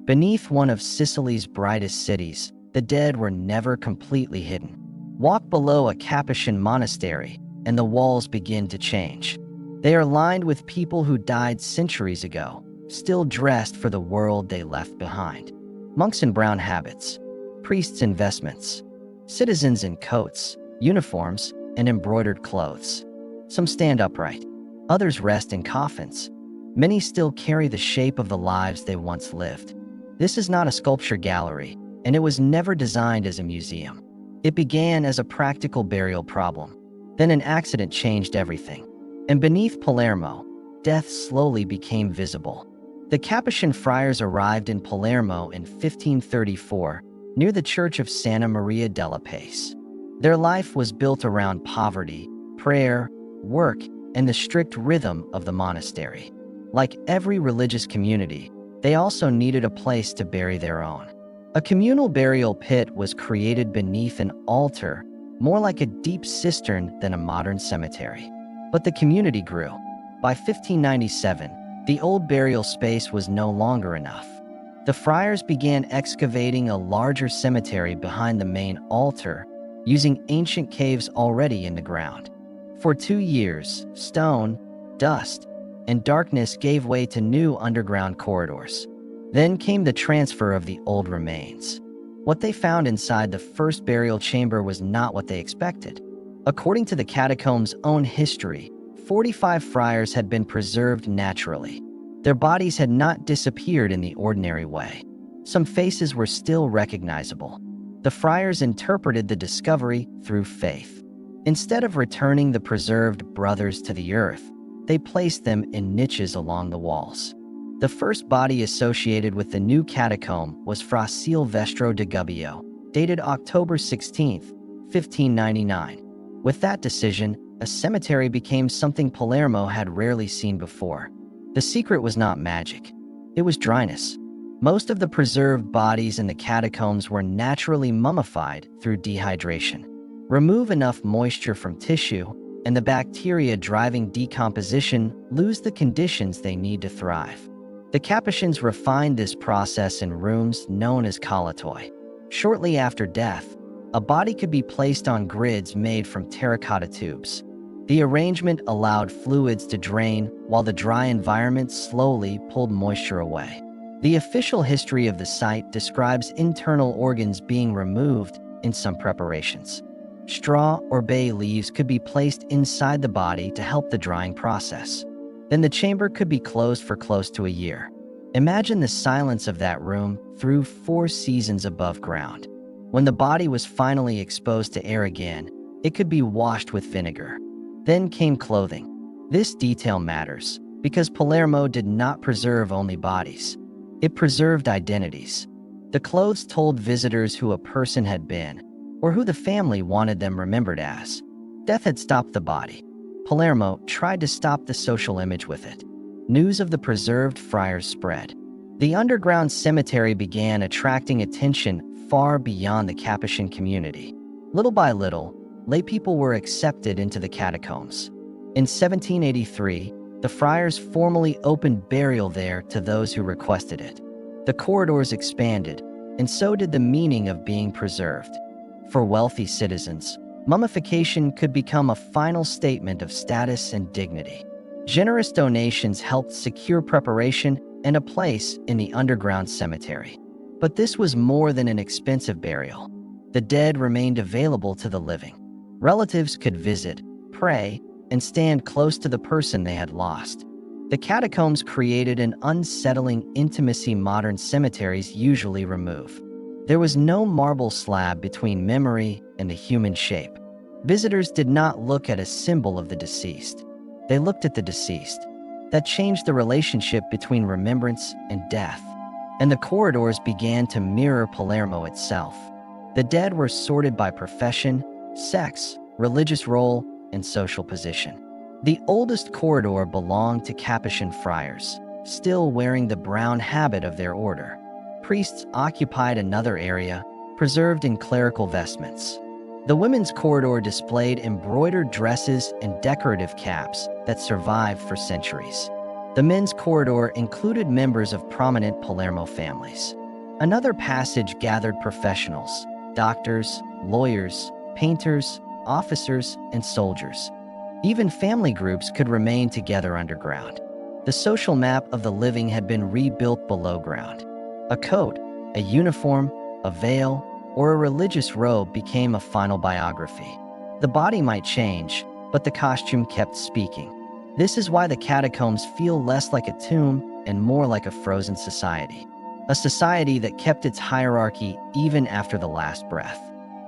Beneath one of Sicily's brightest cities, the dead were never completely hidden. Walk below a Capuchin monastery, and the walls begin to change. They are lined with people who died centuries ago, still dressed for the world they left behind. Monks in brown habits, priests in vestments, citizens in coats, uniforms, and embroidered clothes. Some stand upright, others rest in coffins. Many still carry the shape of the lives they once lived. This is not a sculpture gallery, and it was never designed as a museum. It began as a practical burial problem. Then an accident changed everything. And beneath Palermo, death slowly became visible. The Capuchin Friars arrived in Palermo in 1534, near the church of Santa Maria della Pace. Their life was built around poverty, prayer, work, and the strict rhythm of the monastery. Like every religious community, they also needed a place to bury their own. A communal burial pit was created beneath an altar, more like a deep cistern than a modern cemetery. But the community grew. By 1597, the old burial space was no longer enough. The friars began excavating a larger cemetery behind the main altar, using ancient caves already in the ground. For 2 years, stone, dust, and darkness gave way to new underground corridors. Then came the transfer of the old remains. What they found inside the first burial chamber was not what they expected. According to the catacombs' own history, 45 friars had been preserved naturally. Their bodies had not disappeared in the ordinary way. Some faces were still recognizable. The friars interpreted the discovery through faith. Instead of returning the preserved brothers to the earth, they placed them in niches along the walls. The first body associated with the new catacomb was Fra Silvestro de Gubbio, dated October 16, 1599. With that decision, a cemetery became something Palermo had rarely seen before. The secret was not magic. It was dryness. Most of the preserved bodies in the catacombs were naturally mummified through dehydration. Remove enough moisture from tissue, and the bacteria driving decomposition lose the conditions they need to thrive. The Capuchins refined this process in rooms known as collatoi. Shortly after death, a body could be placed on grids made from terracotta tubes. The arrangement allowed fluids to drain while the dry environment slowly pulled moisture away. The official history of the site describes internal organs being removed in some preparations. Straw or bay leaves could be placed inside the body to help the drying process. Then the chamber could be closed for close to a year. Imagine the silence of that room through 4 seasons above ground. When the body was finally exposed to air again, it could be washed with vinegar. Then came clothing. This detail matters because Palermo did not preserve only bodies. It preserved identities. The clothes told visitors who a person had been, or who the family wanted them remembered as. Death had stopped the body. Palermo tried to stop the social image with it. News of the preserved friars spread. The underground cemetery began attracting attention far beyond the Capuchin community. Little by little, laypeople were accepted into the catacombs. In 1783, the friars formally opened burial there to those who requested it. The corridors expanded, and so did the meaning of being preserved. For wealthy citizens, mummification could become a final statement of status and dignity. Generous donations helped secure preparation and a place in the underground cemetery. But this was more than an expensive burial. The dead remained available to the living. Relatives could visit, pray, and stand close to the person they had lost. The catacombs created an unsettling intimacy modern cemeteries usually remove. There was no marble slab between memory and the human shape. Visitors did not look at a symbol of the deceased. They looked at the deceased. That changed the relationship between remembrance and death. And the corridors began to mirror Palermo itself. The dead were sorted by profession, sex, religious role, and social position. The oldest corridor belonged to Capuchin friars, still wearing the brown habit of their order. Priests occupied another area, preserved in clerical vestments. The women's corridor displayed embroidered dresses and decorative caps that survived for centuries. The men's corridor included members of prominent Palermo families. Another passage gathered professionals, doctors, lawyers, painters, officers, and soldiers. Even family groups could remain together underground. The social map of the living had been rebuilt below ground. A coat, a uniform, a veil, or a religious robe became a final biography. The body might change, but the costume kept speaking. This is why the catacombs feel less like a tomb and more like a frozen society. A society that kept its hierarchy even after the last breath.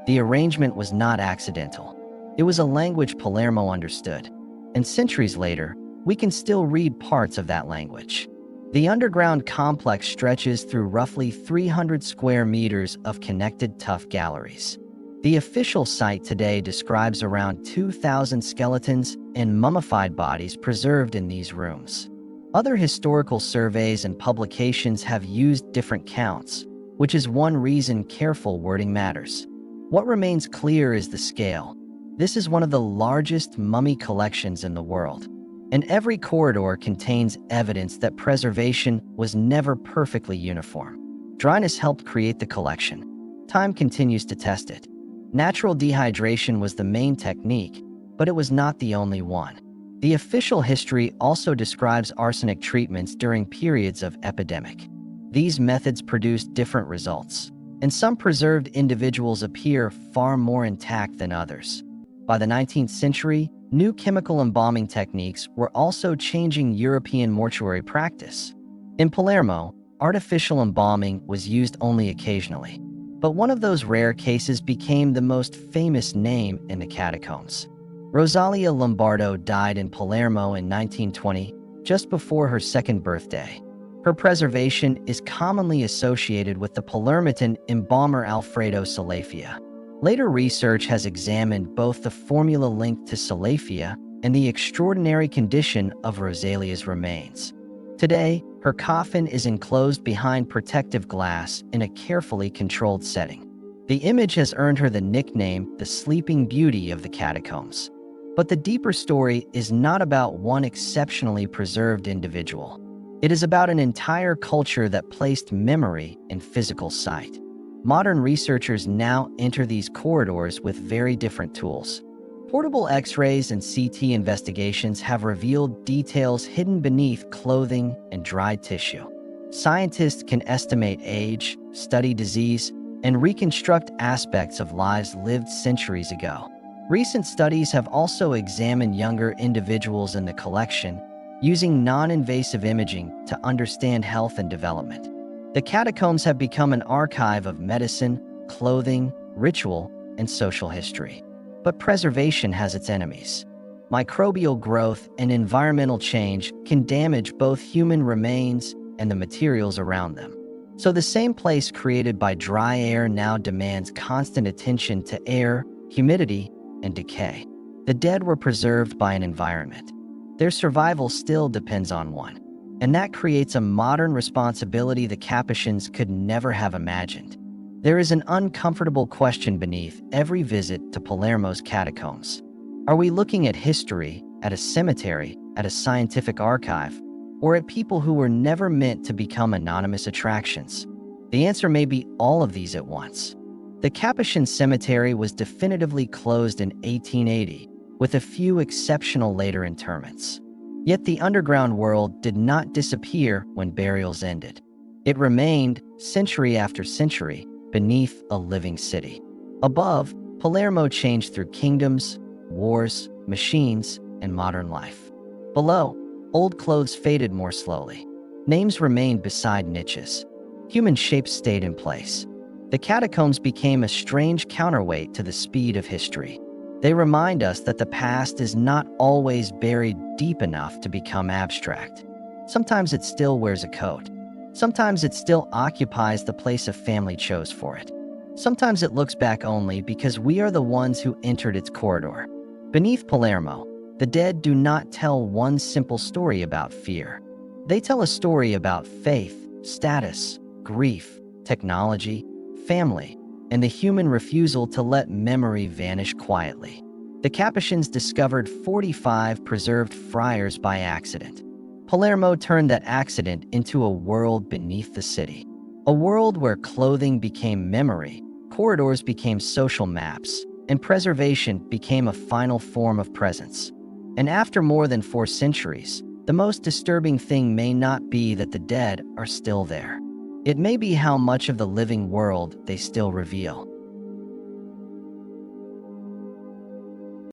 The arrangement was not accidental. It was a language Palermo understood. And centuries later, we can still read parts of that language. The underground complex stretches through roughly 300 square meters of connected tuff galleries. The official site today describes around 2,000 skeletons and mummified bodies preserved in these rooms. Other historical surveys and publications have used different counts, which is one reason careful wording matters. What remains clear is the scale. This is one of the largest mummy collections in the world, and every corridor contains evidence that preservation was never perfectly uniform. Dryness helped create the collection. Time continues to test it. Natural dehydration was the main technique, but it was not the only one. The official history also describes arsenic treatments during periods of epidemic. These methods produced different results, and some preserved individuals appear far more intact than others. By the 19th century, new chemical embalming techniques were also changing European mortuary practice. In Palermo, artificial embalming was used only occasionally, but one of those rare cases became the most famous name in the catacombs. Rosalia Lombardo died in Palermo in 1920, just before her second birthday. Her preservation is commonly associated with the Palermitan embalmer Alfredo Salafia. Later research has examined both the formula linked to Salafia and the extraordinary condition of Rosalia's remains. Today, her coffin is enclosed behind protective glass in a carefully controlled setting. The image has earned her the nickname the Sleeping Beauty of the catacombs. But the deeper story is not about one exceptionally preserved individual. It is about an entire culture that placed memory in physical sight. Modern researchers now enter these corridors with very different tools. Portable X-rays and CT investigations have revealed details hidden beneath clothing and dried tissue. Scientists can estimate age, study disease, and reconstruct aspects of lives lived centuries ago. Recent studies have also examined younger individuals in the collection, using non-invasive imaging to understand health and development. The catacombs have become an archive of medicine, clothing, ritual, and social history. But preservation has its enemies. Microbial growth and environmental change can damage both human remains and the materials around them. So the same place created by dry air now demands constant attention to air, humidity, and decay. The dead were preserved by an environment. Their survival still depends on one. And that creates a modern responsibility the Capuchins could never have imagined. There is an uncomfortable question beneath every visit to Palermo's catacombs. Are we looking at history, at a cemetery, at a scientific archive, or at people who were never meant to become anonymous attractions? The answer may be all of these at once. The Capuchin Cemetery was definitively closed in 1880, with a few exceptional later interments. Yet the underground world did not disappear when burials ended. It remained, century after century, beneath a living city. Above, Palermo changed through kingdoms, wars, machines, and modern life. Below, old clothes faded more slowly. Names remained beside niches. Human shapes stayed in place. The catacombs became a strange counterweight to the speed of history. They remind us that the past is not always buried deep enough to become abstract. Sometimes it still wears a coat. Sometimes it still occupies the place a family chose for it. Sometimes it looks back only because we are the ones who entered its corridor. Beneath Palermo, the dead do not tell one simple story about fear. They tell a story about faith, status, grief, technology, family, and the human refusal to let memory vanish quietly. The Capuchins discovered 45 preserved friars by accident. Palermo turned that accident into a world beneath the city. A world where clothing became memory, corridors became social maps, and preservation became a final form of presence. And after more than 4 centuries, the most disturbing thing may not be that the dead are still there. It may be how much of the living world they still reveal.